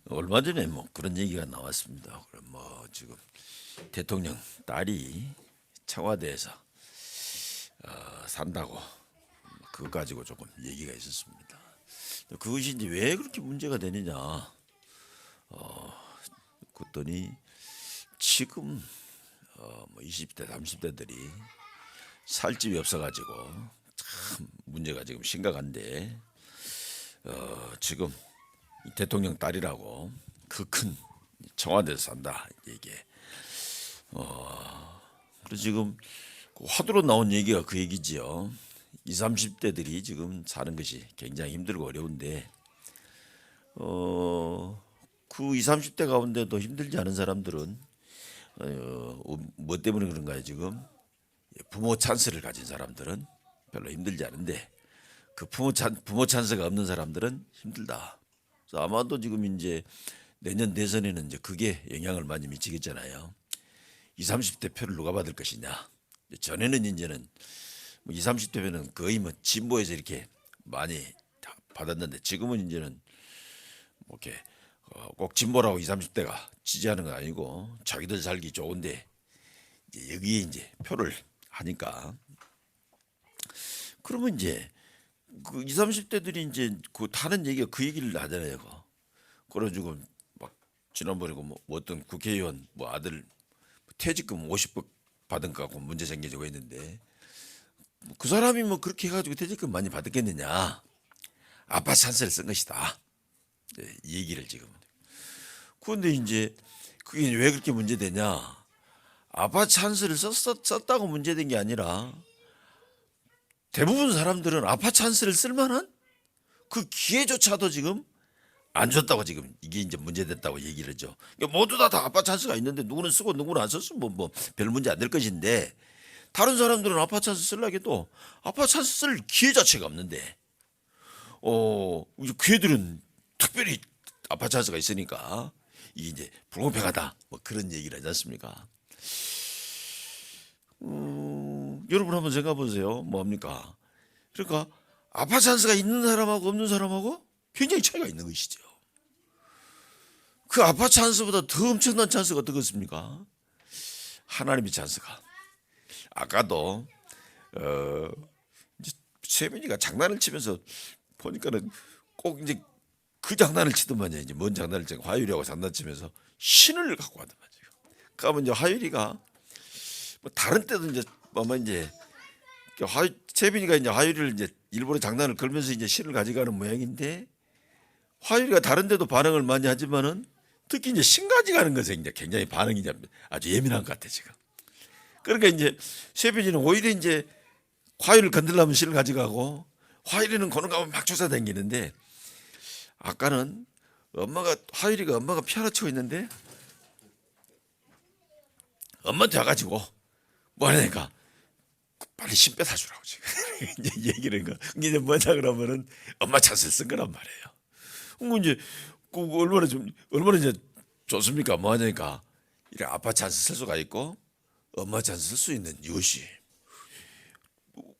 얼마 전에 뭐 그런 얘기가 나왔습니다. 그럼 뭐 지금 대통령 딸이 청와대에서 산다고 그거 가지고 조금 얘기가 있었습니다. 그것이 이제 왜 그렇게 문제가 되느냐? 그랬더니 지금 뭐 20대, 30대들이 살 집이 없어가지고 참 문제가 지금 심각한데 지금 대통령 딸이라고 그 큰 청와대에서 산다 이게 그래서 지금 그 화두로 나온 얘기가 그 얘기지요. 20, 30대들이 지금 사는 것이 굉장히 힘들고 어려운데 그 20, 30대 가운데도 힘들지 않은 사람들은 뭐 때문에 그런가요? 지금 부모 찬스를 가진 사람들은 별로 힘들지 않은데 그 부모 찬스가 없는 사람들은 힘들다. 그래서 아마도 지금 이제 내년 대선에는 이제 그게 영향을 많이 미치겠잖아요. 20, 30대 표를 누가 받을 것이냐. 전에는 이제는 뭐 20, 30대면은 거의 뭐 진보에서 이렇게 많이 받았는데 지금은 이제는 뭐 이렇게 꼭 진보라고 20, 30대가 지지하는 건 아니고 자기들 살기 좋은데 이제 여기에 이제 표를 하니까 그러면 이제 그 20, 30대들이 이제 그 타는 얘기가 그 얘기를 하잖아요. 그래가지고 막 지난번에 뭐 어떤 국회의원 뭐 아들 퇴직금 50억 받은 거 갖고 문제 생기고 있는데 그 사람이 뭐 그렇게 해가지고 퇴직금 많이 받았겠느냐? 아빠 찬스를 쓴 것이다. 네, 이 얘기를 지금. 그런데 이제 그게 왜 그렇게 문제되냐? 아빠 찬스를 썼다고 문제된 게 아니라 대부분 사람들은 아빠 찬스를 쓸만한 그 기회조차도 지금 안 줬다고 지금 이게 이제 문제됐다고 얘기를 하죠. 그러니까 모두 다 아빠 찬스가 있는데 누구는 쓰고 누구는 안 썼으면 뭐 별 문제 안 될 것인데 다른 사람들은 아빠 찬스 쓰려고 해도 아빠 찬스 쓸 기회 자체가 없는데 이제 그 애들은 특별히 아빠 찬스가 있으니까 이게 이제 불공평하다 뭐 그런 얘기를 하지 않습니까? 여러분 한번 생각해 보세요. 뭡니까? 그러니까 아빠 찬스가 있는 사람하고 없는 사람하고 굉장히 차이가 있는 것이죠. 그 아빠 찬스보다 더 엄청난 찬스가 어떤 것입니까? 하나님의 찬스가. 아까도 이제 세민이가 장난을 치면서 보니까는 꼭 이제 그 장난을 치더만요. 이제 뭔 장난을 치고 화요일하고 장난치면서 신을 갖고 하더만 지금. 그러면 이제 화요일이가 뭐 다른 때도 이제 아마 이제 세빈이가 이제 화요일을 이제 일부러 장난을 걸면서 이제 신을 가져가는 모양인데 화요일이가 다른 데도 반응을 많이 하지만은 특히 이제 신 가져가는 것에 이제 굉장히 반응이 아주 예민한 것 같아 지금. 그러니까 이제 세빈이는 오히려 이제 화요일을 건들려면 신을 가져가고 화요일에는 고는 가면 막 쫓아다니는데 아까는 화요일이가 엄마가 피아노 치고 있는데 엄마한테 와가지고 뭐 하니까 빨리 신 빼다 주라고 지금 이제 얘기를 한 거. 이제 뭐냐 그러면은 엄마 찬스를 쓴 거란 말이에요. 그럼 이제 그 얼마나 이제 좋습니까? 뭐 하니까 이래 아빠 찬스 쓸 수가 있고 엄마 찬스 쓸 수 있는 이것이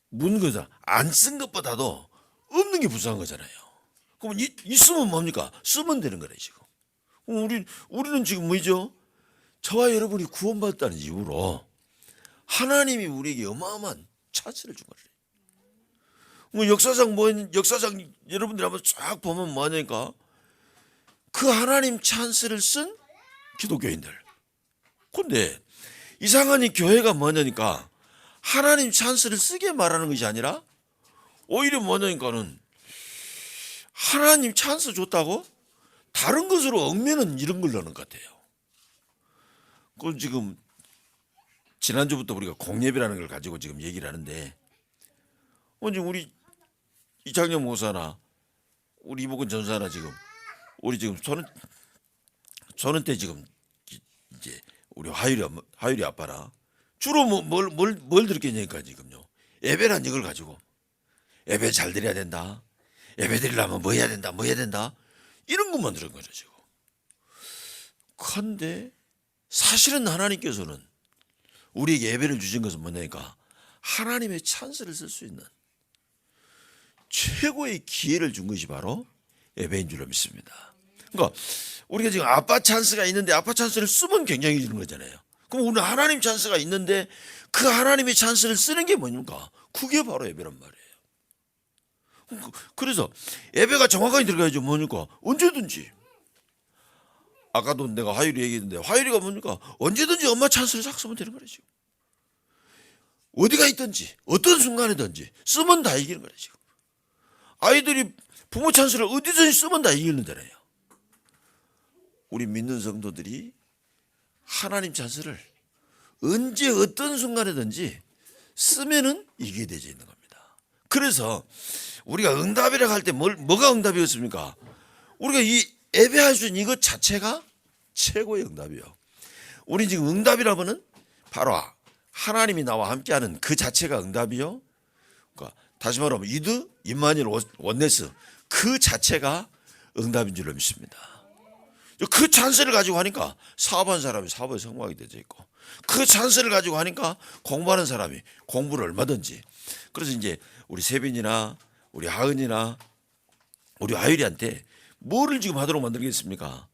문 거다. 안 쓴 것보다도 없는 게 불쌍한 거잖아요. 그럼 있으면 뭡니까? 쓰면 되는 거래 지금. 우리는 지금 뭐죠? 저와 여러분이 구원받았다는 이유로 하나님이 우리에게 어마어마한 찬스를 준 거예요. 뭐 역사상 여러분들 한번 쫙 보면 뭐하니까 그 하나님 찬스를 쓴 기독교인들. 근데 이상하니 교회가 뭐냐니까 하나님 찬스를 쓰게 말하는 것이 아니라 오히려 뭐냐니까는 하나님 찬스 줬다고 다른 것으로 얽매는 이런 걸 넣는 것 같아요. 그건 지금 지난주부터 우리가 공예비라는 걸 가지고 지금 얘기를 하는데 언제 우리 이창영 목사나 우리 이복근 전사나 지금 우리 지금 소는 때 지금 이제 우리 화요일이 아빠라 주로 뭘 들었겠냐니까 지금요. 예배란 이걸 가지고 예배 잘 드려야 된다. 예배 드리려면 뭐 해야 된다. 이런 것만 들은 거죠 지금. 그런데 사실은 하나님께서는 우리에게 예배를 주신 것은 뭐냐니까 하나님의 찬스를 쓸 수 있는 최고의 기회를 준 것이 바로 예배인 줄로 믿습니다. 그러니까 우리가 지금 아빠 찬스가 있는데 아빠 찬스를 쓰면 굉장해지는 거잖아요. 그럼 우리는 하나님 찬스가 있는데 그 하나님의 찬스를 쓰는 게 뭡니까? 그게 바로 예배란 말이에요. 그래서 예배가 정확하게 들어가야죠. 뭡니까? 언제든지. 아까도 내가 화요일에 얘기했는데 화요일이가 뭡니까? 언제든지 엄마 찬스를 싹 쓰면 되는 거예요. 지금. 어디가 있든지 어떤 순간이든지 쓰면 다 이기는 거예요. 지금. 아이들이 부모 찬스를 어디든지 쓰면 다 이기는 거잖아요. 우리 믿는 성도들이 하나님 찬스를 언제 어떤 순간이든지 쓰면은 이기게 되어 있는 겁니다. 그래서 우리가 응답이라고 할 때 뭐가 응답이었습니까? 우리가 이 예배할 수 있는 이것 자체가 최고의 응답이요. 우리 지금 응답이라면은 바로 하나님이 나와 함께하는 그 자체가 응답이요. 그러니까 다시 말하면 이드, 임마누엘, 원네스 그 자체가 응답인 줄로 믿습니다. 그 찬스를 가지고 하니까 사업하는 사람이 사업에 성공하게 되어 있고 그 찬스를 가지고 하니까 공부하는 사람이 공부를 얼마든지. 그래서 이제 우리 세빈이나 우리 하은이나 우리 아유리한테 뭐를 지금 하도록 만들겠습니까?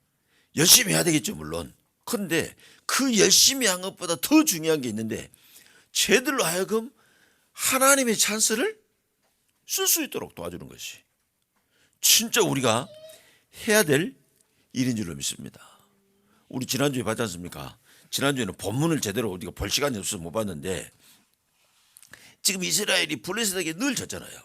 열심히 해야 되겠죠, 물론. 그런데 그 열심히 한 것보다 더 중요한 게 있는데 쟤들로 하여금 하나님의 찬스를 쓸 수 있도록 도와주는 것이 진짜 우리가 해야 될 일인 줄로 믿습니다. 우리 지난주에 봤지 않습니까? 지난주에는 본문을 제대로 우리가 볼 시간이 없어서 못 봤는데 지금 이스라엘이 블레셋에게 늘 졌잖아요.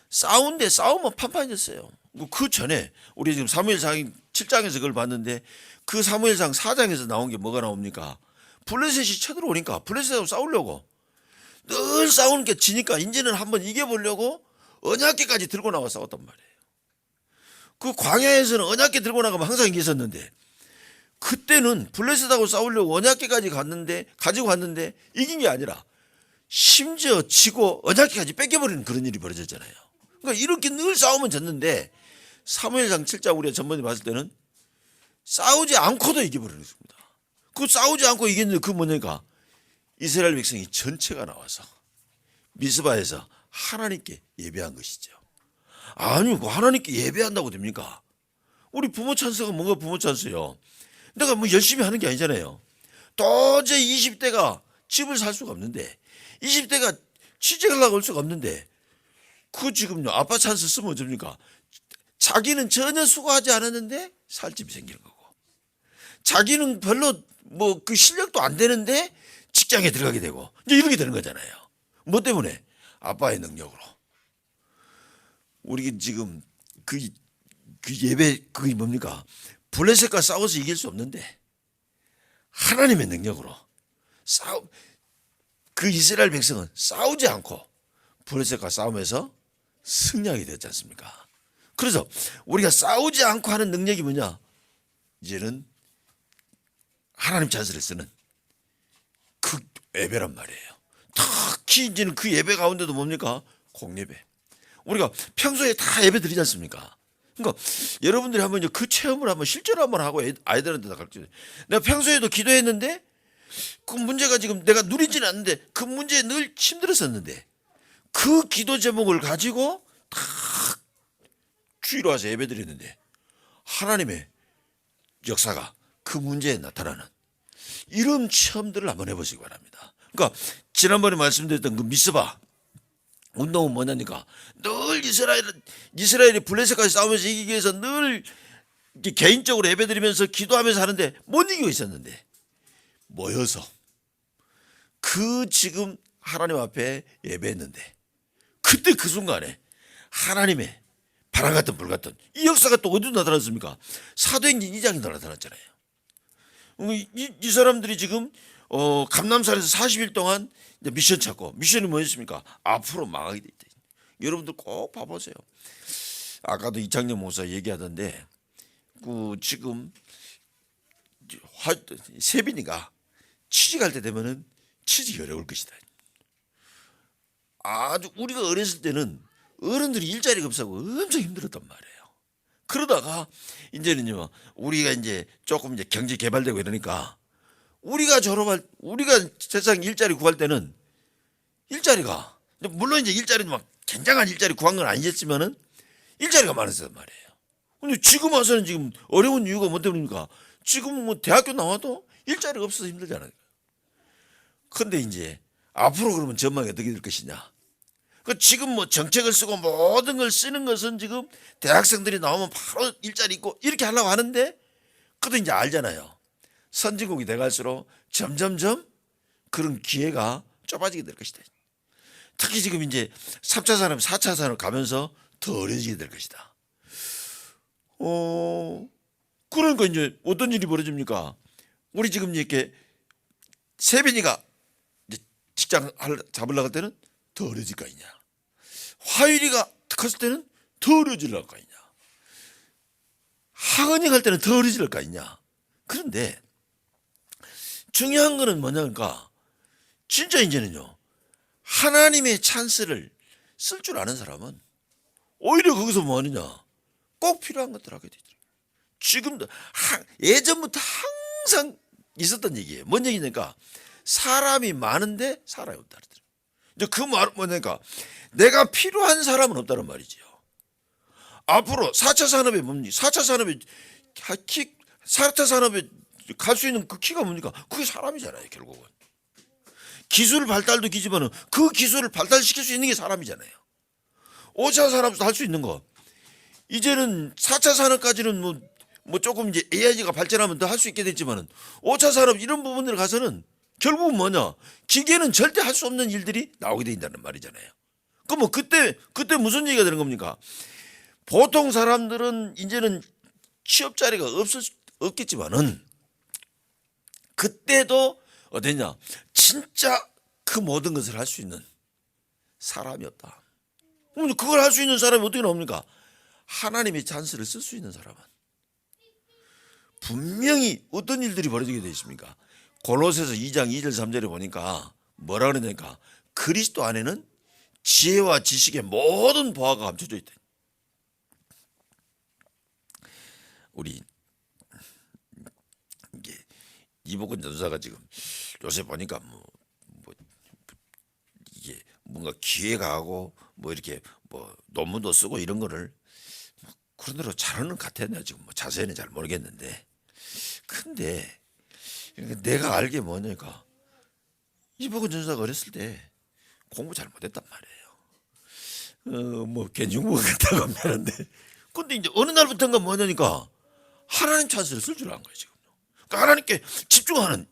싸우면 판판해졌어요. 그 전에 우리 지금 사무엘상 7장에서 그걸 봤는데 그 사무엘상 4장에서 나온 게 뭐가 나옵니까? 블레셋이 쳐들어오니까 블레셋하고 싸우려고 늘 싸우는 게 지니까 이제는 한번 이겨보려고 언약궤까지 들고 나와 싸웠단 말이에요. 그 광야에서는 언약궤 들고 나가면 항상 이겼었는데 그때는 블레셋하고 싸우려고 언약궤까지 가지고 갔는데 이긴 게 아니라 심지어 지고 언약궤까지 뺏겨버리는 그런 일이 벌어졌잖아요. 그러니까 이렇게 늘 싸우면 졌는데 사무엘상 7장 우리가 전번에 봤을 때는 싸우지 않고도 이겨버리는 겁니다. 그 싸우지 않고 이겼는데 그 뭐냐니까 이스라엘 백성이 전체가 나와서 미스바에서 하나님께 예배한 것이죠. 아니, 하나님께 예배한다고 됩니까? 우리 부모 찬스가 뭔가 부모 찬스요. 내가 뭐 열심히 하는 게 아니잖아요. 도저히 20대가 집을 살 수가 없는데 20대가 취직하려고 할 수가 없는데 그 지금요 아빠 찬스 쓰면 어쩝니까? 자기는 전혀 수고하지 않았는데 살 집이 생기는 거고 자기는 별로 뭐 그 실력도 안 되는데 직장에 들어가게 되고 이제 이렇게 되는 거잖아요. 뭐 때문에? 아빠의 능력으로. 우리 지금 그 예배 그게 뭡니까? 블레셋과 싸워서 이길 수 없는데 하나님의 능력으로 그 이스라엘 백성은 싸우지 않고 블레셋과 싸우면서 승리하게 되었지 않습니까? 그래서 우리가 싸우지 않고 하는 능력이 뭐냐? 이제는 하나님 찬스를 쓰는 그 예배란 말이에요. 특히 이제는 그 예배 가운데도 뭡니까? 공예배. 우리가 평소에 다 예배 드리지 않습니까? 그러니까 여러분들이 한번 그 체험을 한번 실제로 한번 하고 아이들한테 다 가르쳐요. 내가 평소에도 기도했는데 그 문제가 지금 내가 누리지는 않는데 그 문제에 늘 힘들었었는데 그 기도 제목을 가지고 다 주일로 와서 예배 드리는데 하나님의 역사가 그 문제에 나타나는 이런 체험들을 한번 해보시기 바랍니다. 그러니까 지난번에 말씀드렸던 그 미스바 운동은 뭐냐니까 늘 이스라엘이 블레셋까지 싸우면서 이기기 위해서 늘 개인적으로 예배드리면서 기도하면서 하는데 못 이기고 있었는데 모여서 그 지금 하나님 앞에 예배했는데 그때 그 순간에 하나님의 바람 같은 불 같은 이 역사가 또 어디서 나타났습니까? 사도행전 2장에 나타났잖아요. 이 사람들이 지금 감남산에서 40일 동안 미션 찾고 미션이 뭐였습니까? 앞으로 망하게 돼 있다. 여러분들 꼭 봐보세요. 아까도 이창년 목사 얘기하던데 그 지금 세빈이가 취직할 때 되면은 취직이 어려울 것이다. 아주 우리가 어렸을 때는 어른들이 일자리가 없어서 엄청 힘들었단 말이에요. 그러다가 이제는요 우리가 이제 조금 이제 경제 개발되고 이러니까 우리가 세상 일자리 구할 때는 일자리가 물론 이제 일자리도 막 굉장한 일자리 구한 건 아니겠지만은 일자리가 많았단 말이에요. 근데 지금 와서는 지금 어려운 이유가 뭐 때문입니까? 지금 뭐 대학교 나와도 일자리가 없어서 힘들잖아요. 근데 이제 앞으로 그러면 전망이 어떻게 될 것이냐? 그 지금 뭐 정책을 쓰고 모든 걸 쓰는 것은 지금 대학생들이 나오면 바로 일자리 있고 이렇게 하려고 하는데, 그래도 이제 알잖아요. 선진국이 돼갈수록 점점점 그런 기회가 좁아지게 될 것이다. 특히 지금 이제 3차 산업, 4차 산업 가면서 더 어려지게 될 것이다. 그러니까 이제 어떤 일이 벌어집니까? 우리 지금 이렇게 세빈이가 이제 직장 잡으려고 할 때는 더 어려질 거 아니냐. 화율이가 컸을 때는 더 어려질 거 아니냐. 하은이 갈 때는 더 어려질 거 아니냐. 그런데 중요한 거는 뭐냐니까, 진짜 이제는요, 하나님의 찬스를 쓸 줄 아는 사람은 오히려 거기서 뭐 하느냐, 꼭 필요한 것들 하게 되더라고요. 지금도 예전부터 항상 있었던 얘기예요. 뭔 얘기냐니까, 사람이 많은데 사람이 없다 그러더라고요. 이제 그 말은 뭐냐니까, 내가 필요한 사람은 없다는 말이지요. 앞으로 4차 산업에 뭡니까? 4차 산업에 4차 산업에 갈 수 있는 그 키가 뭡니까? 그게 사람이잖아요, 결국은. 기술 발달도 기지만은 그 기술을 발달시킬 수 있는 게 사람이잖아요. 5차 산업도 할 수 있는 거. 이제는 4차 산업까지는 뭐 조금 이제 AI가 발전하면 더 할 수 있게 됐지만은 5차 산업 이런 부분들 가서는 결국은 뭐냐? 기계는 절대 할 수 없는 일들이 나오게 된다는 말이잖아요. 그럼 뭐 그때 무슨 얘기가 되는 겁니까? 보통 사람들은 이제는 취업 자리가 없겠지만은 그때도 어땠냐? 진짜 그 모든 것을 할 수 있는 사람이 없다. 그럼 그걸 할 수 있는 사람이 어떻게 나옵니까? 하나님의 찬스를 쓸 수 있는 사람은 분명히 어떤 일들이 벌어지게 되어 있습니까? 골로새서 2장 2절 3절에 보니까 뭐라 그러냐니까, 그리스도 안에는 지혜와 지식의 모든 보화가 감춰져 있다. 우리 이게 이복근 전사가 지금 요새 보니까 뭐 이게 뭔가 기획하고 뭐 이렇게 뭐 논문도 쓰고 이런 거를 그런 대로 잘하는 것 같아. 내가 지금 뭐 자세히는 잘 모르겠는데, 근데 내가 알게 뭐냐니까, 이복근 전사가 어렸을 때 공부 잘 못했단 말이에요. 뭐 견중부가 같다고 하는데, 근데 이제 어느 날부터인가 뭐냐니까 하나님 찬스를 쓸 줄 아는 거예요 지금. 그러니까 하나님께 집중하는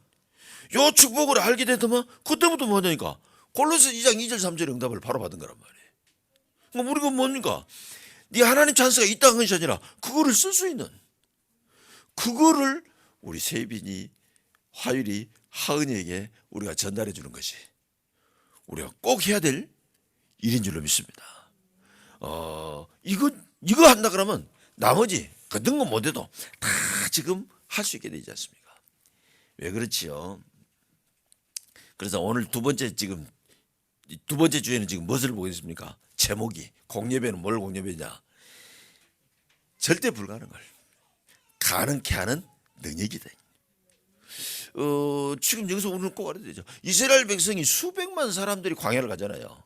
요 축복을 알게 되더만 그때부터 뭐냐니까 골로새 2장 2절 3절 응답을 바로 받은 거란 말이에요. 그러니까 우리가 뭡니까? 네 하나님 찬스가 있다는 것이 아니라 그거를 쓸 수 있는, 그거를 우리 세빈이, 화율이, 하은이에게 우리가 전달해 주는 것이 우리가 꼭 해야 될 일인 줄로 믿습니다. 이거 한다 그러면 나머지 그런 거 못해도 다 지금 할 수 있게 되지 않습니까? 왜 그렇지요? 그래서 오늘 두 번째 주에는 지금 무엇을 보겠습니까? 제목이 공예배는 뭘 공예배냐? 절대 불가능한 걸 가능케 하는 능력이다. 지금 여기서 우리는 꼭 알아야 되죠. 이스라엘 백성이 수백만 사람들이 광야를 가잖아요.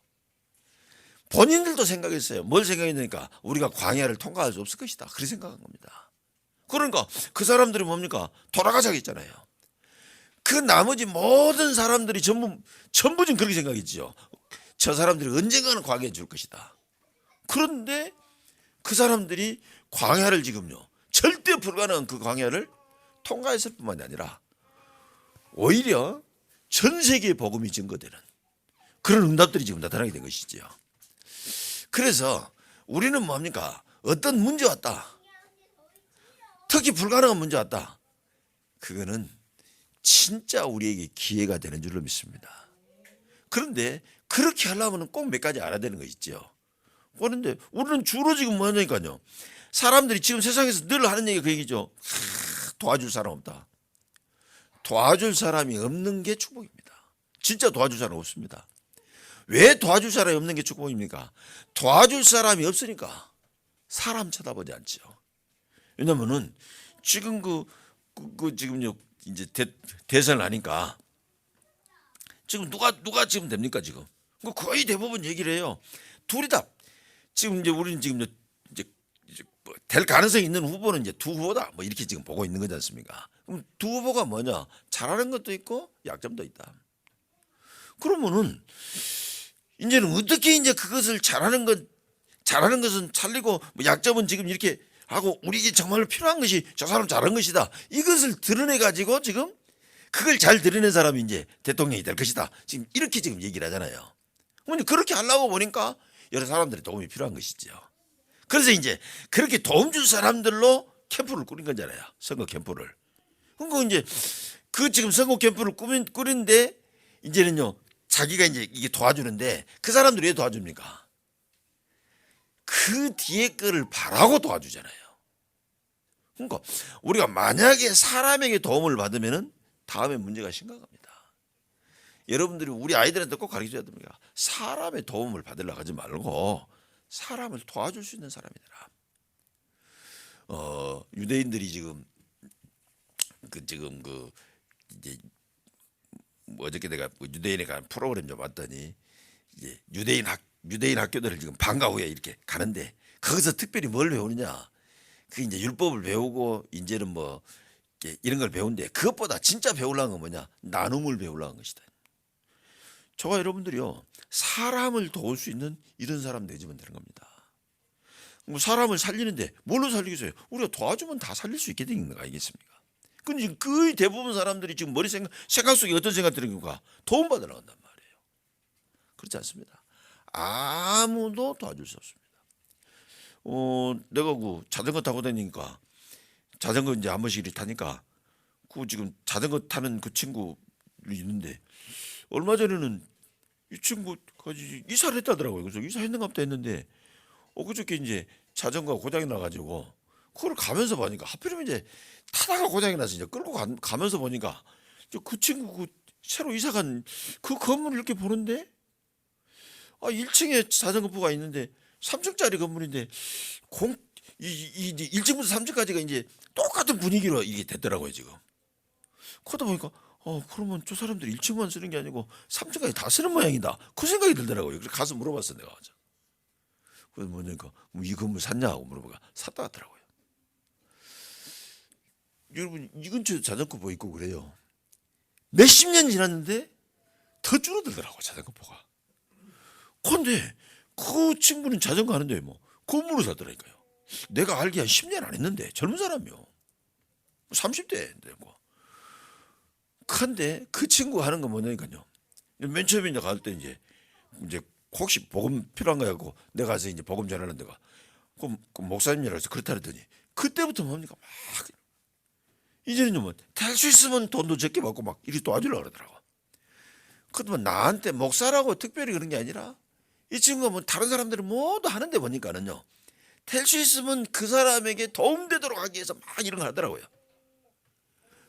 본인들도 생각했어요. 뭘 생각했냐니까 우리가 광야를 통과할 수 없을 것이다. 그렇게 생각한 겁니다. 그러니까 그 사람들이 뭡니까? 돌아가자고 했잖아요. 그 나머지 모든 사람들이 전부 지금 그렇게 생각했지요. 저 사람들이 언젠가는 광야에 줄 것이다. 그런데 그 사람들이 광야를 지금요, 절대 불가능한 그 광야를 통과했을 뿐만이 아니라 오히려 전 세계에 복음이 증거되는 그런 응답들이 지금 나타나게 된 것이지요. 그래서 우리는 뭡니까? 어떤 문제 왔다, 특히 불가능한 문제 왔다, 그거는 진짜 우리에게 기회가 되는 줄로 믿습니다. 그런데 그렇게 하려면 꼭 몇 가지 알아야 되는 거 있죠. 그런데 우리는 주로 지금 뭐 하냐니까요, 사람들이 지금 세상에서 늘 하는 얘기가 그 얘기죠. 도와줄 사람 없다. 도와줄 사람이 없는 게 축복입니다. 진짜 도와줄 사람 없습니다. 왜 도와줄 사람이 없는 게 축복입니까? 도와줄 사람이 없으니까 사람 쳐다보지 않죠. 왜냐면은 지금 지금요 이제 대선을 하니까 지금 누가 지금 됩니까 지금? 거의 대부분 얘기를 해요. 둘이 다 지금 이제 우리는 지금 이제 될 가능성이 있는 후보는 이제 두 후보다 뭐 이렇게 지금 보고 있는 거지 않습니까? 그럼 두 후보가 뭐냐? 잘하는 것도 있고 약점도 있다. 그러면은 이제는 어떻게 이제 그것을 잘하는 것은 살리고 뭐 약점은 지금 이렇게 하고 우리에게 정말로 필요한 것이 저 사람 잘한 것이다. 이것을 드러내 가지고 지금 그걸 잘 드러낸 사람이 이제 대통령이 될 것이다. 지금 이렇게 지금 얘기를 하잖아요. 그렇게 하려고 보니까 여러 사람들의 도움이 필요한 것이죠. 그래서 이제 그렇게 도움 줄 사람들로 캠프를 꾸린 거잖아요. 선거 캠프를. 그러니까 이제 그 지금 선거 캠프를 꾸린데 이제는요 자기가 이제 이게 도와주는데 그 사람들이 왜 도와줍니까? 그 뒤에 거를 바라고 도와주잖아요. 그러니까 우리가 만약에 사람에게 도움을 받으면은 다음에 문제가 심각합니다. 여러분들이 우리 아이들한테 꼭 가르쳐야 됩니다. 사람의 도움을 받으려고 하지 말고 사람을 도와줄 수 있는 사람이더라. 유대인들이 지금 이제 어저께 내가 유대인에 가는 프로그램 좀 봤더니 이제 유대인 학교들을 지금 방과 후에 이렇게 가는데 거기서 특별히 뭘 배우느냐? 그 이제 율법을 배우고 이제는 뭐 이런 걸 배운데 그것보다 진짜 배우려는 건 뭐냐? 나눔을 배우려는 것이다. 저와 여러분들이요 사람을 도울 수 있는 이런 사람 되지면 되는 겁니다. 뭐 사람을 살리는데 뭘로 살리겠어요? 우리가 도와주면 다 살릴 수 있게 되는 거 아니겠습니까? 근데 지금 거의 대부분 사람들이 지금 생각 속에 어떤 생각 드는 건가? 도움받으러 간단 말이에요. 그렇지 않습니다. 아무도 도와줄 수 없습니다. 내가 그 자전거 타고 다니니까 자전거 이제 한 번씩 이렇게 타니까 그 지금 자전거 타는 그 친구 있는데 얼마 전에는 이 친구가 이사를 했다더라고요. 그래서 이사했는가 보다 했는데 그저께 이제 자전거가 고장이 나가지고 그걸 가면서 보니까 하필이면 이제 타다가 고장이 나서 이제 끌고 가면서 보니까 그 친구 그 새로 이사간 그 건물을 이렇게 보는데 1층에 자전거부가 있는데 3층짜리 건물인데 1층부터 3층까지가 이제 똑같은 분위기로 이게 됐더라고요 지금. 그러다 보니까 그러면 저 사람들이 1층만 쓰는 게 아니고 3층까지 다 쓰는 모양이다. 그 생각이 들더라고요. 그래서 가서 물어봤어 내가. 그래서 뭐냐니까 이 건물 샀냐고 물어보니까 샀다 하더라고요. 여러분 이 근처에 자전거부 있고 그래요. 몇십 년 지났는데 더 줄어들더라고 자전거부가. 그런데 그 친구는 자전거 하는데 뭐 건물을 샀더라니까요. 내가 알기 한 10년 안 했는데 젊은 사람이요. 30대인데 뭐. 근데 그 친구 하는 거 뭐냐니까요. 맨 처음에 이제 갈 때 이제 혹시 복음 필요한 거 갖고 내가 가서 이제 복음 전하는 데가 그 목사님이라 해서 그렇다 그랬더니 그때부터 뭡니까 막 이제는요 뭐 될 수 있으면 돈도 적게 받고 막 이렇게 도와주려고 그러더라고. 그러면 나한테 목사라고 특별히 그런 게 아니라 이 친구가 뭐 다른 사람들은 모두 하는데 보니까는요 될 수 있으면 그 사람에게 도움되도록 하기 위해서 막 이런 걸 하더라고요.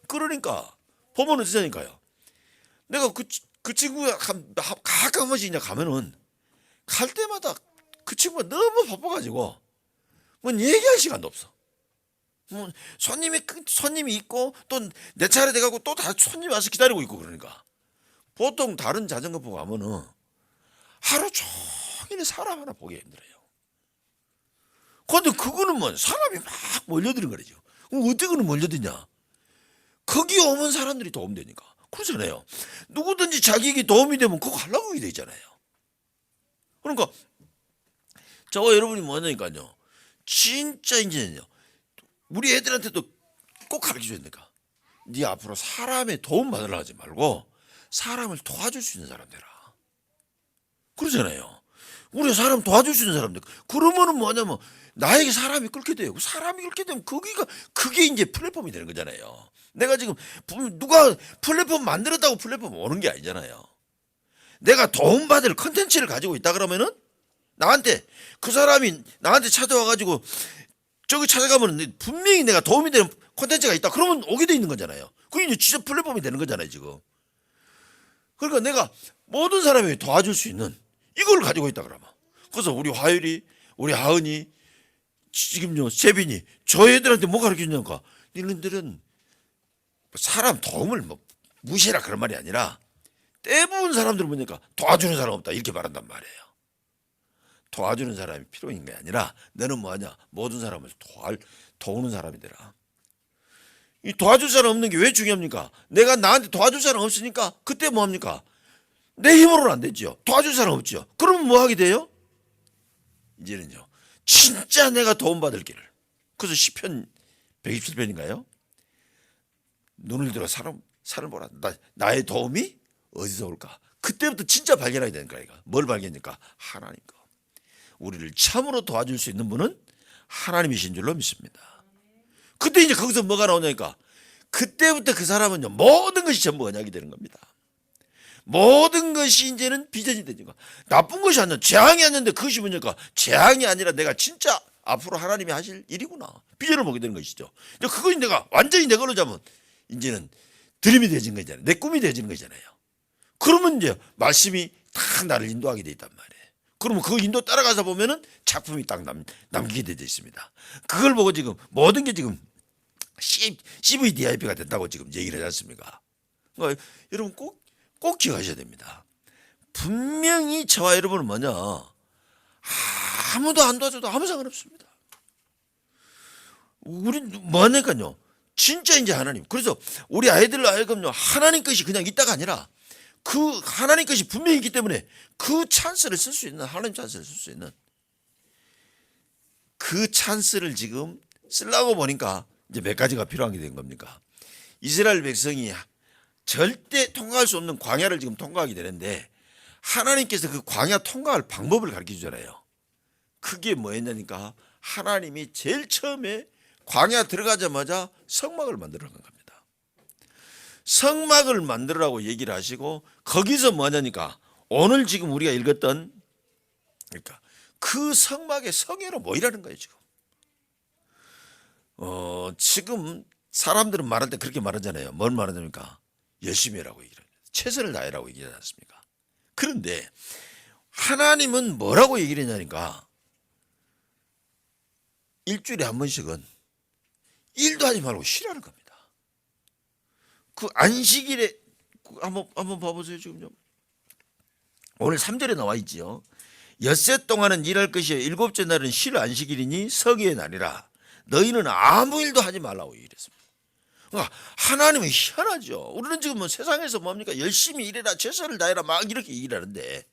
그러니까 보면 어쩌니까요. 내가 그 친구가 가끔 한 번씩 이제 가면은 갈 때마다 그 친구가 너무 바빠가지고 뭐 얘기할 시간도 없어. 뭐 손님이 있고 또 내 차례 돼가고 또 다 손님 와서 기다리고 있고 그러니까 보통 다른 자전거 보고 가면은 하루 종일 사람 하나 보기 힘들어요. 그런데 그거는 뭐 사람이 막 몰려드는 거죠. 어떻게 그는 몰려드냐? 거기 오면 사람들이 도움되니까. 그렇잖아요. 누구든지 자기에게 도움이 되면 그거 하려고 하게 되잖아요. 그러니까 저와 여러분이 뭐냐니까요. 진짜 이제는요. 우리 애들한테도 꼭 가르쳐줘야 되니까. 네 앞으로 사람의 도움 받으려 하지 말고 사람을 도와줄 수 있는 사람 되라. 그러잖아요. 우리가 사람 도와줄 수 있는 사람들. 그러면은 뭐냐면 나에게 사람이 끓게 돼요. 사람이 끓게 되면 그게 이제 플랫폼이 되는 거잖아요. 내가 지금 누가 플랫폼 만들었다고 플랫폼 오는 게 아니잖아요. 내가 도움받을 컨텐츠를 가지고 있다 그러면은 그 사람이 나한테 찾아와가지고 저기 찾아가면 분명히 내가 도움이 되는 콘텐츠가 있다. 그러면 오게 돼 있는 거잖아요. 그게 이제 진짜 플랫폼이 되는 거잖아요, 지금. 그러니까 내가 모든 사람이 도와줄 수 있는 이걸 가지고 있다 그러면. 그래서 우리 화율이, 우리 하은이, 지금요 세빈이 저 애들한테 뭐 가르쳐주냐니까. 니네들은 사람 도움을 뭐 무시해라 그런 말이 아니라 대부분 사람들 보니까 도와주는 사람 없다 이렇게 말한단 말이에요. 도와주는 사람이 필요한 게 아니라 너는 뭐하냐? 모든 사람을 도우는 사람이 되라. 이 도와줄 사람 없는 게 왜 중요합니까? 내가 나한테 도와줄 사람 없으니까 그때 뭐합니까? 내 힘으로는 안 되죠. 도와줄 사람 없죠. 그러면 뭐 하게 돼요? 이제는요. 진짜 내가 도움받을 길을. 그래서 시편 127편인가요? 눈을 들어 산을 보라. 나의 도움이 어디서 올까? 그때부터 진짜 발견하게 되는 거야. 뭘 발견합니까? 하나님 거. 우리를 참으로 도와줄 수 있는 분은 하나님이신 줄로 믿습니다. 그때 이제 거기서 뭐가 나오냐니까 그때부터 그 사람은요 모든 것이 전부 언약이 되는 겁니다. 모든 것이 이제는 비전이 되는 거야. 나쁜 것이 아니라 재앙이 왔는데 그것이 뭐냐니까 재앙이 아니라 내가 진짜 앞으로 하나님이 하실 일이구나. 비전을 보게 되는 것이죠. 그것이 내가 완전히 내 걸로 잡으면 이제는 드림이 되어진 거잖아요. 내 꿈이 되어지는 거잖아요. 그러면 이제 말씀이 딱 나를 인도하게 돼 있단 말이에요. 그러면 그 인도 따라가서 보면은 작품이 딱 남기게 되어 있습니다. 그걸 보고 지금 모든 게 지금 CVDIP가 된다고 지금 얘기를 하지 않습니까? 그러니까 여러분 꼭 기억하셔야 됩니다. 분명히 저와 여러분은 뭐냐? 아무도 안 도와줘도 아무 상관없습니다. 우린 뭐하니까요? 진짜 이제 하나님. 그래서 우리 아이들로 하여금요 하나님 것이 그냥 있다가 아니라 그 하나님 것이 분명히 있기 때문에 그 찬스를 쓸 수 있는 하나님 찬스를 쓸 수 있는 그 찬스를 지금 쓰려고 보니까 이제 몇 가지가 필요한 게 된 겁니까? 이스라엘 백성이 절대 통과할 수 없는 광야를 지금 통과하게 되는데 하나님께서 그 광야 통과할 방법을 가르쳐 주잖아요. 그게 뭐였냐니까 하나님이 제일 처음에 광야 들어가자마자 성막을 만들어 간 겁니다. 성막을 만들라고 얘기를 하시고 거기서 뭐냐니까 오늘 지금 우리가 읽었던 그러니까 그 성막의 성회로 모이라는 거예요 지금. 지금 사람들은 말할 때 그렇게 말하잖아요. 뭘 말하냐니까 열심히 해라고 얘기를 해요. 최선을 다해라고 얘기하지 않습니까? 그런데 하나님은 뭐라고 얘기를 했냐니까 일주일에 한 번씩은 일도 하지 말고 쉬라는 겁니다. 그 안식일에 한번 봐보세요. 지금요. 오늘 3절에 나와 있지요. 엿새 동안은 일할 것이요 일곱째 날은 쉴 안식일이니 서기의 날이라 너희는 아무 일도 하지 말라고 얘기했습니다. 그러니까 하나님은 희한하죠. 우리는 지금 뭐 세상에서 뭡니까 열심히 일해라 최선을 다해라 막 이렇게 얘기를 하는데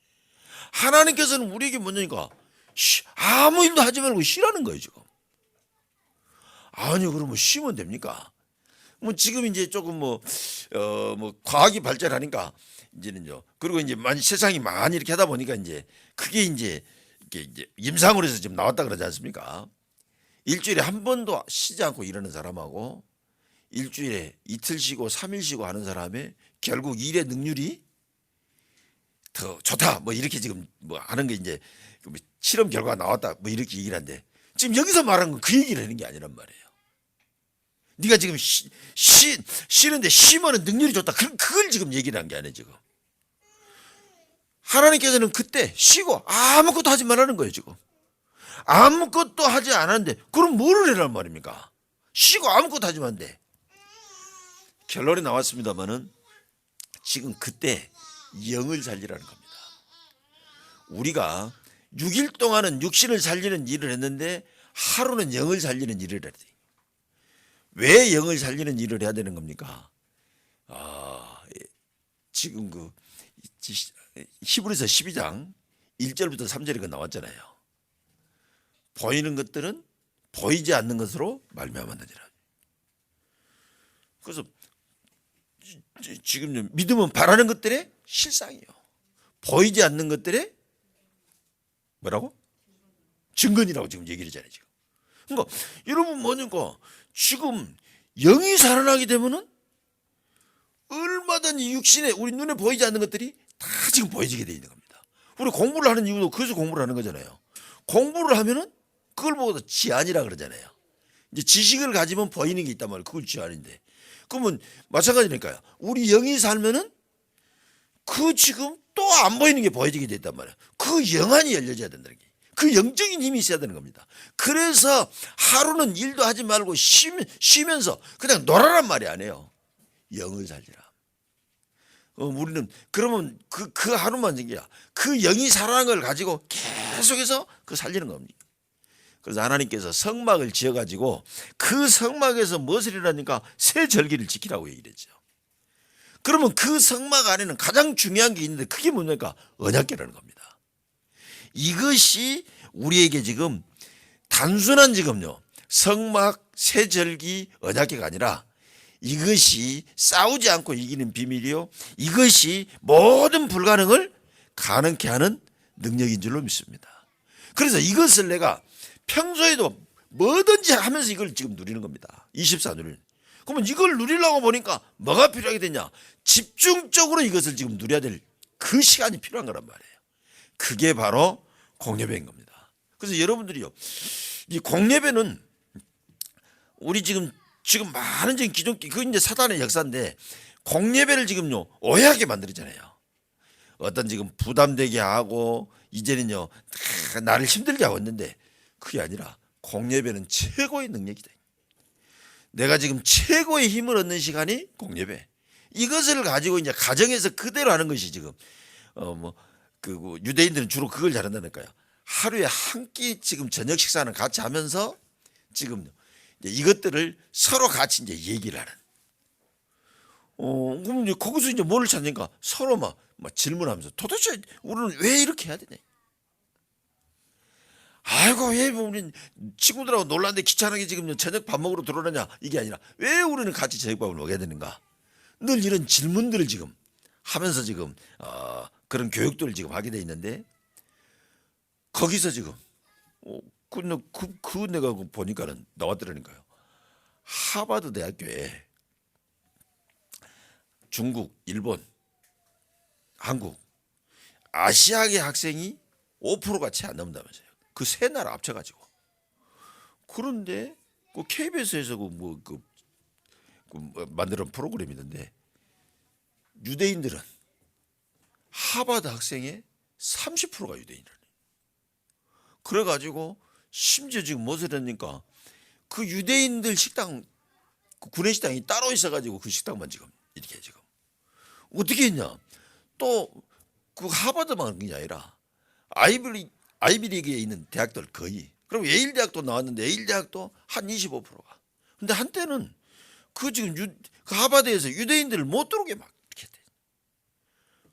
하나님께서는 우리에게 뭐냐니까 아무 일도 하지 말고 쉬라는 거예요 지금. 아니요 그러면 쉬면 됩니까? 뭐 지금 이제 조금 뭐 과학이 발전하니까 이제는요. 그리고 이제 많이 세상이 많이 이렇게 하다 보니까 이제 그게 이제 임상으로 해서 지금 나왔다 그러지 않습니까? 일주일에 한 번도 쉬지 않고 일하는 사람하고 일주일에 이틀 쉬고 3일 쉬고 하는 사람의 결국 일의 능률이 더 좋다. 뭐 이렇게 지금 뭐 하는 게 이제 실험 결과가 나왔다. 뭐 이렇게 얘기를 하는데 지금 여기서 말하는 건 그 얘기를 하는 게 아니란 말이에요. 네가 지금 쉬는데 쉬면은 능률이 좋다. 그걸 지금 얘기를 한 게 아니에요 지금. 하나님께서는 그때 쉬고 아무것도 하지 말라는 거예요 지금. 아무것도 하지 않았는데 그럼 뭐를 해란 말입니까? 쉬고 아무것도 하지 말는데 결론이 나왔습니다만은 지금 그때 영을 살리라는 겁니다. 우리가 6일 동안은 육신을 살리는 일을 했는데 하루는 영을 살리는 일을 해야 돼. 왜 영을 살리는 일을 해야 되는 겁니까? 지금 그 히브리서 12장 1절부터 3절이 나왔잖아요. 보이는 것들은 보이지 않는 것으로 말미암았느니라. 그래서 지금 믿음은 바라는 것들의 실상이요. 보이지 않는 것들의 뭐라고? 증거니라고 지금 얘기를 하잖아요. 지금. 그러니까 여러분 뭐냐고 지금 영이 살아나게 되면은 얼마든지 육신에 우리 눈에 보이지 않는 것들이 다 지금 보여지게 돼 있는 겁니다. 우리 공부를 하는 이유도 그래서 공부를 하는 거잖아요. 공부를 하면은 그걸 보고도 지안이라 그러잖아요. 이제 지식을 가지면 보이는 게 있단 말이에요. 그걸 지안인데. 그러면 마찬가지니까요. 우리 영이 살면은 그 지금 또 안 보이는 게 보여지게 됐단 말이에요. 그 영안이 열려져야 된다는 게. 그 영적인 힘이 있어야 되는 겁니다. 그래서 하루는 일도 하지 말고 쉬면서 그냥 놀아란 말이 아니에요. 영을 살리라. 우리는 그러면 그 하루만 생겨야 그 영이 살아난 걸 가지고 계속해서 그 살리는 겁니다. 그래서 하나님께서 성막을 지어가지고 그 성막에서 무엇을 일하니까 새 절기를 지키라고 얘기를 했죠. 그러면 그 성막 안에는 가장 중요한 게 있는데 그게 뭡니까? 언약궤라는 겁니다. 이것이 우리에게 지금 단순한 지금요 성막, 새 절기, 언약궤가 아니라 이것이 싸우지 않고 이기는 비밀이요, 이것이 모든 불가능을 가능케 하는 능력인 줄로 믿습니다. 그래서 이것을 내가 평소에도 뭐든지 하면서 이걸 지금 누리는 겁니다. 24 누리는. 그러면 이걸 누리려고 보니까 뭐가 필요하게 되냐? 집중적으로 이것을 지금 누려야 될 그 시간이 필요한 거란 말이에요. 그게 바로 공예배인 겁니다. 그래서 여러분들이요, 이 공예배는 우리 지금 많은 지금 기존 그 이제 사단의 역사인데 공예배를 지금요 오해하게 만들잖아요. 어떤 지금 부담되게 하고 이제는요 나를 힘들게 하고 있는데 그게 아니라 공예배는 최고의 능력이다. 내가 지금 최고의 힘을 얻는 시간이 공예배. 이것을 가지고 이제 가정에서 그대로 하는 것이 지금 그 유대인들은 주로 그걸 잘한다니까요. 하루에 한 끼 지금 저녁 식사는 같이 하면서 지금 이것들을 서로 같이 이제 얘기를 하는. 그럼 이제 거기서 이제 뭐를 찾는가? 서로 막 질문하면서 도대체 우리는 왜 이렇게 해야 되냐? 아이고 왜 우리는 친구들하고 놀라는데 귀찮게 지금 저녁 밥 먹으러 들어오느냐? 이게 아니라 왜 우리는 같이 저녁밥을 먹어야 되는가? 늘 이런 질문들을 지금 하면서 지금 그런 교육들을 지금 하게 돼 있는데 거기서 지금 내가 보니까는 나왔더라니까요. 하버드 대학교에 중국, 일본, 한국, 아시아계 학생이 5%가 채 안 넘는다면서요. 그 세 나라 합쳐가지고. 그런데 그 KBS에서 만드는 프로그램이 있는데 유대인들은 하버드 학생의 30%가 유대인이라니. 그래가지고 심지어 지금 무엇을 했니까 그 유대인들 식당, 그 구내식당이 따로 있어가지고 그 식당만 지금 이렇게 지금 어떻게 했냐? 또 그 하버드만 그게 아니라 아이비리그에 있는 대학들 거의. 그리고 예일 대학도 나왔는데 예일 대학도 한 25%가. 근데 한때는 그 지금 그 하버드에서 유대인들을 못 들어오게 막 이렇게 돼.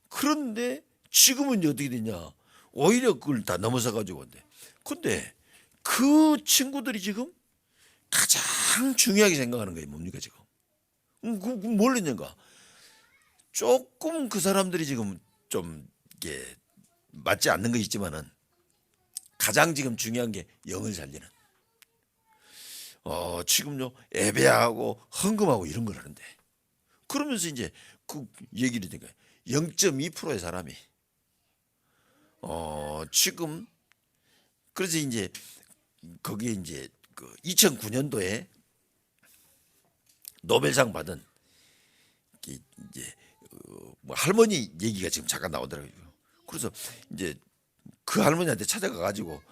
그런데 지금은 이제 어떻게 되냐? 오히려 그걸 다 넘어서 가지고 온대. 근데 그 친구들이 지금 가장 중요하게 생각하는 게 뭡니까 지금? 뭘 했는가? 조금 그 사람들이 지금 좀 이게 맞지 않는 것이 있지만은 가장 지금 중요한 게 영을 살리는. 지금요 예배하고 헌금하고 이런 걸 하는데 그러면서 이제 그 얘기를 하니까 0.2%의 사람이 지금 그래서 이제 거기에 이제 그 2009년도에 노벨상 받은 이제 뭐 할머니 얘기가 지금 잠깐 나오더라고요. 그래서 이제 그 할머니한테 찾아가 가지고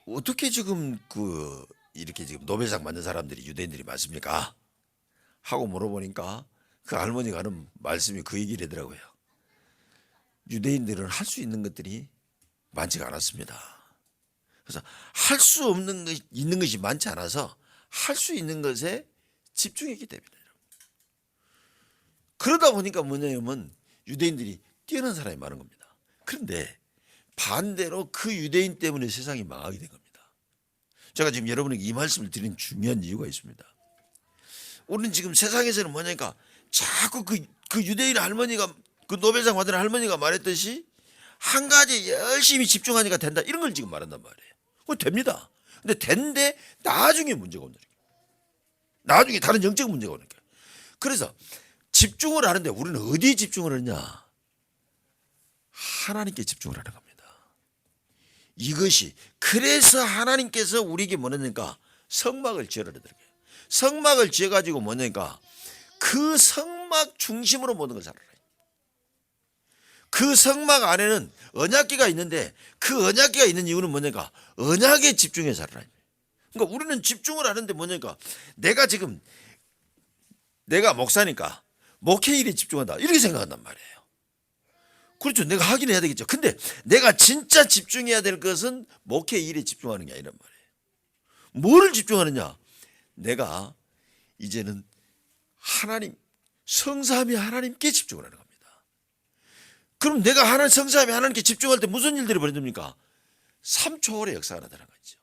어떻게 지금 그 이렇게 지금 노벨상 받는 사람들이 유대인들이 많습니까? 하고 물어보니까 그 할머니가 하는 말씀이 그 얘기를 하더라고요. 유대인들은 할 수 있는 것들이 많지가 않았습니다. 그래서 할 수 없는 것이 있는 것이 많지 않아서 할 수 있는 것에 집중했기 때문에. 그러다 보니까 뭐냐면 유대인들이 뛰어난 사람이 많은 겁니다. 그런데 반대로 그 유대인 때문에 세상이 망하게 된 겁니다. 제가 지금 여러분에게 이 말씀을 드린 중요한 이유가 있습니다. 우리는 지금 세상에서는 뭐냐니까 자꾸 그 유대인 할머니가 그 노벨상 받은 할머니가 말했듯이 한 가지에 열심히 집중하니까 된다 이런 걸 지금 말한단 말이에요. 그거 됩니다. 근데 된데 나중에 문제가 오는 거예요. 나중에 다른 영적 문제가 오는 거예요. 그래서 집중을 하는데 우리는 어디에 집중을 하느냐? 하나님께 집중을 하는 겁니다. 이것이 그래서 하나님께서 우리에게 뭐냐니까 성막을 지으라 그러더라고요. 성막을 지어가지고 뭐냐니까 그 성막 중심으로 모든 걸 살아라. 그 성막 안에는 언약궤가 있는데 그 언약궤가 있는 이유는 뭐냐니까 언약에 집중해서 살아라. 그러니까 우리는 집중을 하는데 뭐냐니까 내가 목사니까 목회 일에 집중한다 이렇게 생각한단 말이에요. 그렇죠. 내가 하긴 해야 되겠죠. 근데 내가 진짜 집중해야 될 것은 목회 일에 집중하는 게 아니란 말이에요. 뭐를 집중하느냐? 내가 이제는 하나님, 성삼위 하나님께 집중을 하는 겁니다. 그럼 내가 하나님 성삼위 하나님께 집중할 때 무슨 일들이 벌어집니까? 3초월의 역사가 나타나는 거죠.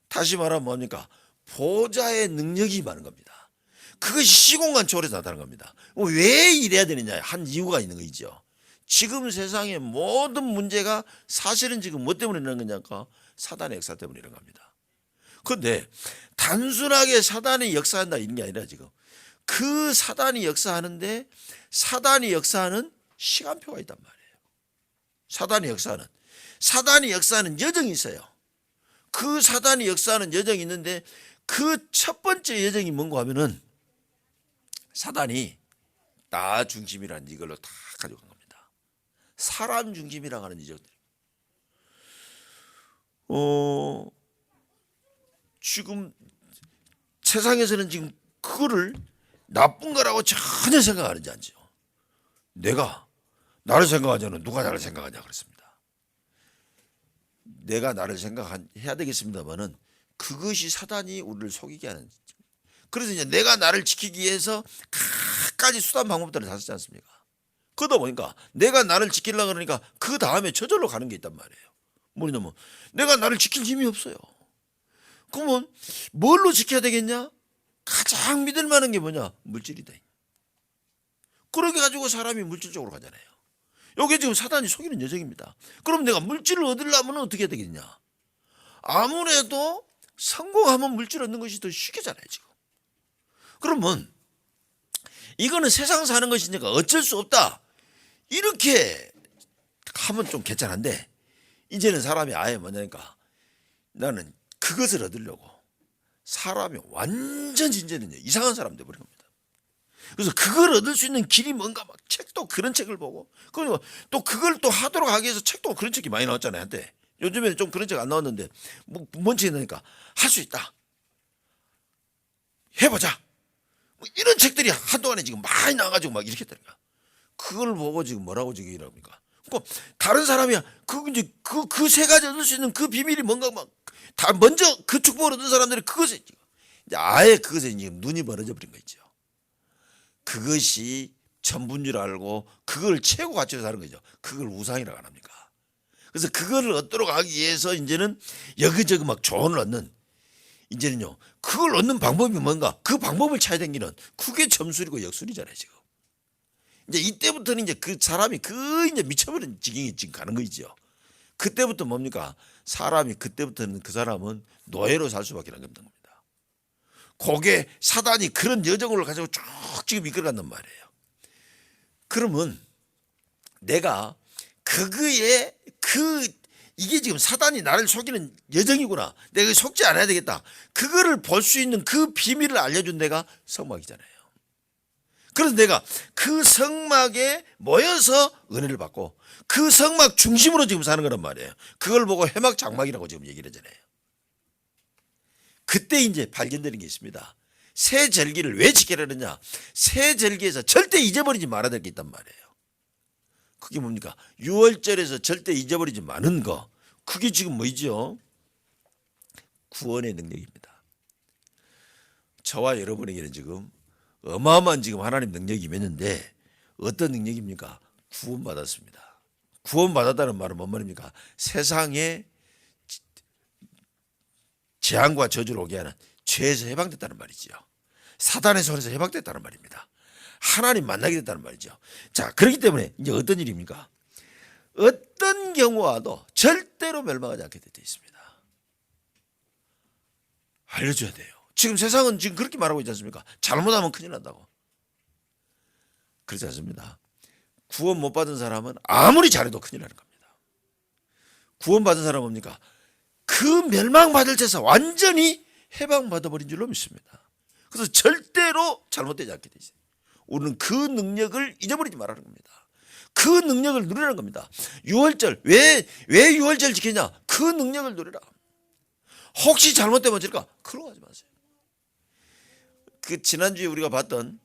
다시 말하면 뭡니까? 보좌의 능력이 많은 겁니다. 그것이 시공간 초월에서 나타나는 겁니다. 왜 이래야 되느냐? 한 이유가 있는 거죠. 지금 세상의 모든 문제가 사실은 지금 뭐 때문에 일어나는 거냐니까 사단의 역사 때문에 일어난 겁니다. 그런데 단순하게 사단이 역사한다 이런 게 아니라 지금 그 사단이 역사하는데 사단이 역사하는 시간표가 있단 말이에요. 사단이 역사하는 여정이 있어요. 그 사단이 역사하는 여정이 있는데 그 첫 번째 여정이 뭔가 하면은 사단이 나 중심이라는 이걸로 다 가져간 겁니다. 사람 중심이라고 하는 이죠. 지금 세상에서는 지금 그거를 나쁜 거라고 전혀 생각하지 않죠. 내가 나를 생각하지 않으면 누가 나를 생각하냐 그랬습니다. 내가 나를 생각해야 되겠습니다만은 그것이 사단이 우리를 속이게 하는. 그래서 이제 내가 나를 지키기 위해서 갖가지 수단 방법들을 다 쓰지 않습니까? 그러다 보니까 내가 나를 지키려고 그러니까 그 다음에 저절로 가는 게 있단 말이에요. 뭐냐면 내가 나를 지킬 힘이 없어요. 그러면 뭘로 지켜야 되겠냐? 가장 믿을 만한 게 뭐냐? 물질이다. 그렇게 가지고 사람이 물질적으로 가잖아요. 이게 지금 사단이 속이는 여정입니다. 그럼 내가 물질을 얻으려면 어떻게 해야 되겠냐? 아무래도 성공하면 물질 얻는 것이 더 쉽겠잖아요 지금. 그러면 이거는 세상 사는 것이니까 어쩔 수 없다 이렇게 하면 좀 괜찮은데 이제는 사람이 아예 뭐냐니까 나는 그것을 얻으려고 사람이 완전 이제는 이상한 사람 돼버린 겁니다. 그래서 그걸 얻을 수 있는 길이 뭔가 막 책도 그런 책을 보고 그리고 또 그걸 또 하도록 하기 위해서 책도 그런 책이 많이 나왔잖아요 한때. 요즘에는 좀 그런 책 안 나왔는데 뭔 책이 나니까 할 수 있다 해보자 뭐 이런 책들이 한동안에 지금 많이 나와가지고 막 이렇게 했다니까. 그걸 보고 지금 뭐라고 지금 이랍니까? 그러니까 다른 사람이야 그 세 가지 얻을 수 있는 그 비밀이 뭔가 막 다 먼저 그 축복을 얻은 사람들이 그것에 이제 아예 그것에 지금 눈이 벌어져 버린 거 있죠. 그것이 전부인 줄 알고 그걸 최고 가치로 사는 거죠. 그걸 우상이라고 안 합니까? 그래서 그거를 얻도록 하기 위해서 이제는 여기저기 막 조언을 얻는 이제는요 그걸 얻는 방법이 뭔가 그 방법을 찾아 다니는 그게 점술이고 역술이잖아요 지금. 이제 이때부터는 이제 그 사람이 그 이제 미쳐버린 지경이 지금 가는 거죠. 그때부터 뭡니까? 사람이 그때부터는 그 사람은 노예로 살 수밖에 없는 겁니다. 그게 사단이 그런 여정을 가지고 쭉 지금 이끌어간단 말이에요. 그러면 내가 그거에 이게 지금 사단이 나를 속이는 여정이구나. 내가 속지 않아야 되겠다. 그거를 볼 수 있는 그 비밀을 알려준 데가 성막이잖아요. 그래서 내가 그 성막에 모여서 은혜를 받고 그 성막 중심으로 지금 사는 거란 말이에요. 그걸 보고 회막 장막이라고 지금 얘기를 하잖아요. 그때 이제 발견되는 게 있습니다. 새 절기를 왜 지켜야 하느냐? 새 절기에서 절대 잊어버리지 말아야 될 게 있단 말이에요. 그게 뭡니까? 6월절에서 절대 잊어버리지 마는 거. 그게 지금 뭐죠? 구원의 능력입니다. 저와 여러분에게는 지금 어마어마한 지금 하나님 능력이 임했는데 어떤 능력입니까? 구원받았습니다. 구원받았다는 말은 뭔 말입니까? 세상에 재앙과 저주를 오게 하는 죄에서 해방됐다는 말이죠. 사단의 손에서 해방됐다는 말입니다. 하나님 만나게 됐다는 말이죠. 자, 그렇기 때문에 이제 어떤 일입니까? 어떤 경우와도 절대로 멸망하지 않게 되어 있습니다. 알려줘야 돼요. 지금 세상은 지금 그렇게 말하고 있지 않습니까? 잘못하면 큰일 난다고. 그렇지 않습니다. 구원 못 받은 사람은 아무리 잘해도 큰일 나는 겁니다. 구원 받은 사람은 뭡니까? 그 멸망받을 데서 완전히 해방받아버린 줄로 믿습니다. 그래서 절대로 잘못되지 않게 되죠. 우리는 그 능력을 잊어버리지 말라는 겁니다. 그 능력을 누리라는 겁니다. 6월절 왜 6월절 지키냐? 그 능력을 누리라. 혹시 잘못되면 어쩔까? 그러고 하지 마세요. 그 지난주에 우리가 봤던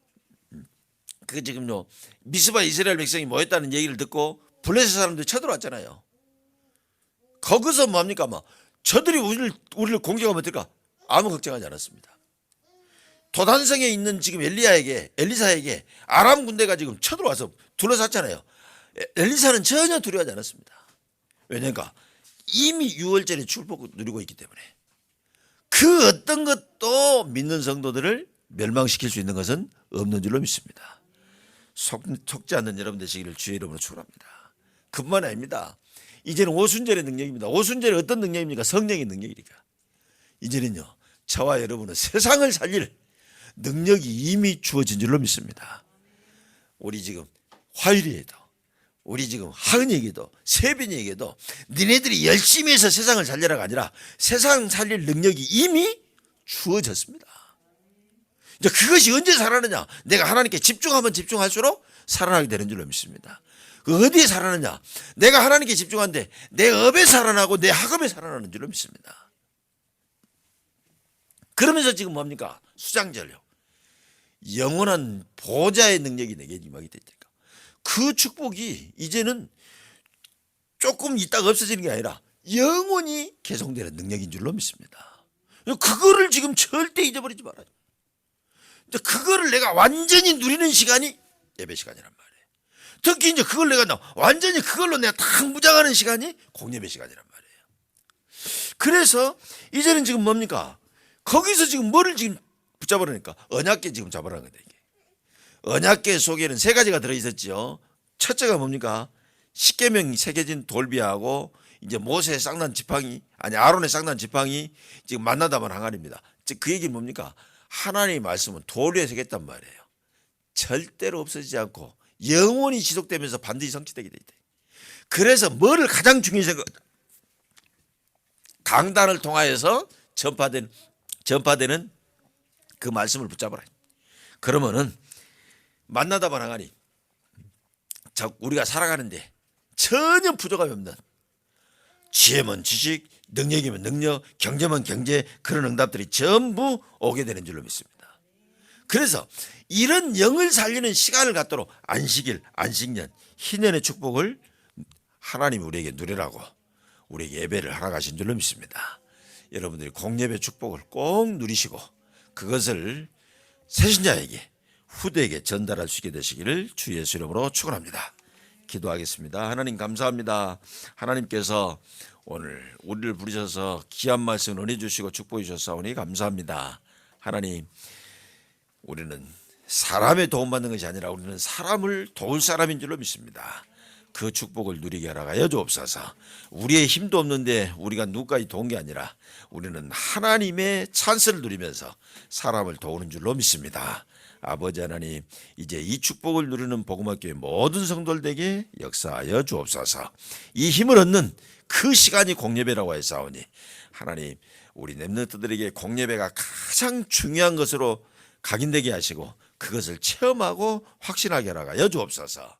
그 지금요 미스바 이스라엘 백성이 모였다는 얘기를 듣고 블레셋 사람들이 쳐들어왔잖아요. 거기서 뭡니까? 저들이 우리를 공격하면 어떨까? 아무 걱정하지 않았습니다. 도단성에 있는 지금 엘리사에게 아람 군대가 지금 쳐들어와서 둘러쌌잖아요. 엘리사는 전혀 두려워하지 않았습니다. 왜냐니까 이미 6월절에 축복을 누리고 있기 때문에 그 어떤 것도 믿는 성도들을 멸망시킬 수 있는 것은 없는 줄로 믿습니다. 속지 않는 여러분 되시기를 주의 이름으로 축원합니다. 그뿐만 아닙니다. 이제는 오순절의 능력입니다. 오순절이 어떤 능력입니까? 성령의 능력이니까. 이제는요, 저와 여러분은 세상을 살릴 능력이 이미 주어진 줄로 믿습니다. 우리 지금 화요일에도, 우리 지금 하은이에게도, 세빈이에게도 니네들이 열심히 해서 세상을 살려라가 아니라 세상 살릴 능력이 이미 주어졌습니다. 이제 그것이 언제 살아나냐? 내가 하나님께 집중하면 집중할수록 살아나게 되는 줄로 믿습니다. 그 어디에 살아나냐? 내가 하나님께 집중하는데 내 업에 살아나고 내 학업에 살아나는 줄로 믿습니다. 그러면서 지금 뭡니까? 수장절요. 영원한 보좌의 능력이 내게 임하게 되니까 그 축복이 이제는 조금 있다가 없어지는 게 아니라 영원히 계속되는 능력인 줄로 믿습니다. 그거를 지금 절대 잊어버리지 말아요. 그거를 내가 완전히 누리는 시간이 예배 시간이란 말이에요. 특히 이제 그걸 내가 완전히 그걸로 내가 딱 무장하는 시간이 공예배 시간이란 말이에요. 그래서 이제는 지금 뭡니까? 거기서 지금 뭐를 지금 붙잡으라니까 언약궤 지금 잡으라는 거다. 이게 언약궤 속에는 세 가지가 들어있었죠. 첫째가 뭡니까? 십계명이 새겨진 돌비하고 이제 모세의 쌍난 지팡이 아론의 쌍난 지팡이 지금 만나다만 항아리입니다. 즉 그 얘기는 뭡니까? 하나님의 말씀은 돌 위에 새겼단 말이에요. 절대로 없어지지 않고 영원히 지속되면서 반드시 성취되게 돼 있다. 그래서 뭐를 가장 중요시 강단을 통하여서 전파되는 그 말씀을 붙잡아라. 그러면은 만나다만 항아리 우리가 살아가는데 전혀 부족함이 없는 지혜면 지식, 능력이면 능력, 경제면 경제 그런 응답들이 전부 오게 되는 줄로 믿습니다. 그래서 이런 영을 살리는 시간을 갖도록 안식일, 안식년, 희년의 축복을 하나님이 우리에게 누리라고 우리에게 예배를 허락하신 줄로 믿습니다. 여러분들이 공예배 축복을 꼭 누리시고 그것을 새신자에게 후대에게 전달할 수 있게 되시기를 주 예수 이름으로 축원합니다. 기도하겠습니다. 하나님 감사합니다. 하나님께서 오늘 우리를 부르셔서 귀한 말씀 은혜 주시고 축복해 주셨사오니 감사합니다. 하나님 우리는 사람의 도움받는 것이 아니라 우리는 사람을 도울 사람인 줄로 믿습니다. 그 축복을 누리게 하라가여 주옵소서. 우리의 힘도 없는데 우리가 누구까지 도운 게 아니라 우리는 하나님의 찬스를 누리면서 사람을 도우는 줄로 믿습니다. 아버지 하나님 이제 이 축복을 누리는 복음학교의 모든 성도들에게 역사하여 주옵소서. 이 힘을 얻는 그 시간이 공예배라고 하였사오니 하나님 우리 렘넌트들에게 공예배가 가장 중요한 것으로 각인되게 하시고 그것을 체험하고 확신하게 하라가여 주옵소서.